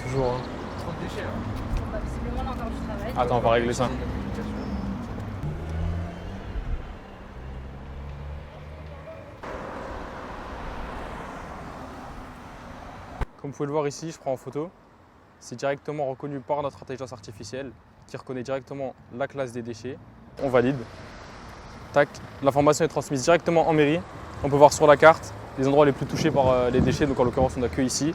toujours. Hein. Trop de déchets là. Bah, visiblement, on a encore du travail. Attends, on va régler ça. Comme vous pouvez le voir ici, je prends en photo. C'est directement reconnu par notre intelligence artificielle qui reconnaît directement la classe des déchets. On valide. Tac, l'information est transmise directement en mairie. On peut voir sur la carte les endroits les plus touchés par les déchets, donc en l'occurrence on n'a que ici.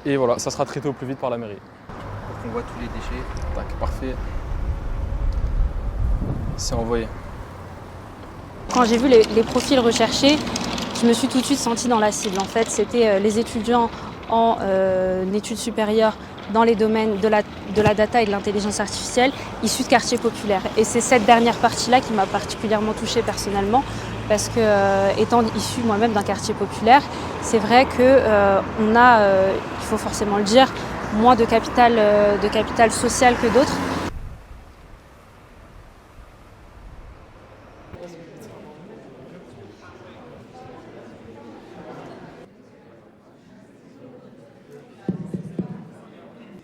Et voilà, ça sera traité au plus vite par la mairie. Pour qu'on voit tous les déchets. Tac, parfait. C'est envoyé. Quand j'ai vu les profils recherchés, je me suis tout de suite sentie dans la cible. En fait, c'était les étudiants en études supérieures dans les domaines de la data et de l'intelligence artificielle, issus de quartiers populaires. Et c'est cette dernière partie-là qui m'a particulièrement touchée personnellement, parce que étant issue moi-même d'un quartier populaire, c'est vrai qu'on a, il faut forcément le dire, moins de capital social que d'autres.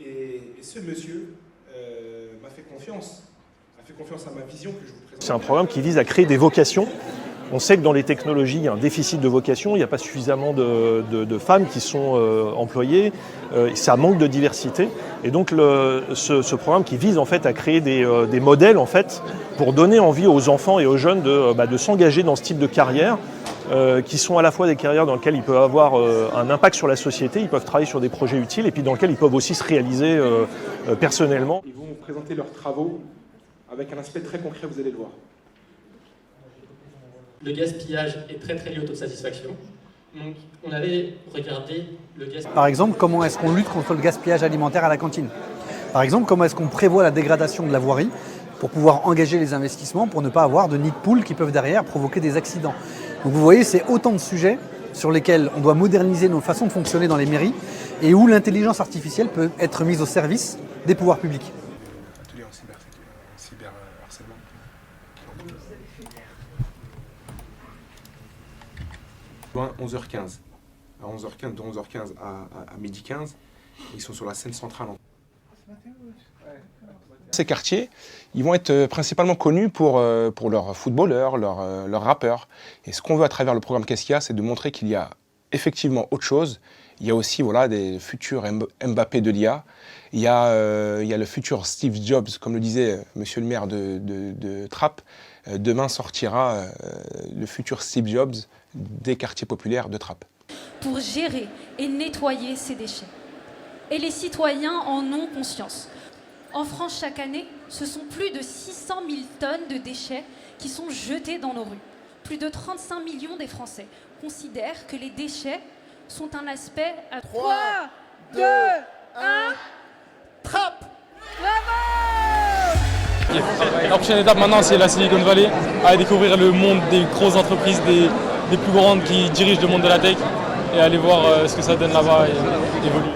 Et ce monsieur m'a fait confiance à ma vision que je vous présente. C'est un programme qui vise à créer des vocations. On sait que dans les technologies, il y a un déficit de vocations, il n'y a pas suffisamment de femmes qui sont employées, ça manque de diversité. Et donc ce programme qui vise en fait à créer des modèles en fait, pour donner envie aux enfants et aux jeunes de s'engager dans ce type de carrière, qui sont à la fois des carrières dans lesquelles ils peuvent avoir un impact sur la société, ils peuvent travailler sur des projets utiles et puis dans lesquels ils peuvent aussi se réaliser personnellement. Ils vont vous présenter leurs travaux avec un aspect très concret, vous allez le voir. Le gaspillage est très lié au taux de satisfaction. Donc on avait regardé le gaspillage. Par exemple, comment est-ce qu'on lutte contre le gaspillage alimentaire à la cantine? Par exemple, comment est-ce qu'on prévoit la dégradation de la voirie pour pouvoir engager les investissements pour ne pas avoir de nids de poules qui peuvent derrière provoquer des accidents. Donc vous voyez, c'est autant de sujets sur lesquels on doit moderniser nos façons de fonctionner dans les mairies et où l'intelligence artificielle peut être mise au service des pouvoirs publics. Atelier en cyberharcèlement. Loin, 11h15. À 11h15, de 11h15 à midi 15, ils sont sur la scène centrale. Ces quartiers, ils vont être principalement connus pour leurs footballeurs, leurs rappeurs. Et ce qu'on veut à travers le programme Qu'est-ce qu'il y a, c'est de montrer qu'il y a effectivement autre chose. Il y a aussi des futurs Mbappé de l'IA. Il y a le futur Steve Jobs, comme le disait monsieur le maire de Trappes. Demain sortira le futur Steve Jobs des quartiers populaires de Trappes. Pour gérer et nettoyer ces déchets. Et les citoyens en ont conscience. En France, chaque année, ce sont plus de 600 000 tonnes de déchets qui sont jetés dans nos rues. Plus de 35 millions des Français considèrent que les déchets sont un aspect à 3, 2, 1, Trappes! La prochaine étape maintenant, c'est la Silicon Valley, à découvrir le monde des grosses entreprises, des plus grandes qui dirigent le monde de la tech et aller voir ce que ça donne là-bas et évoluer.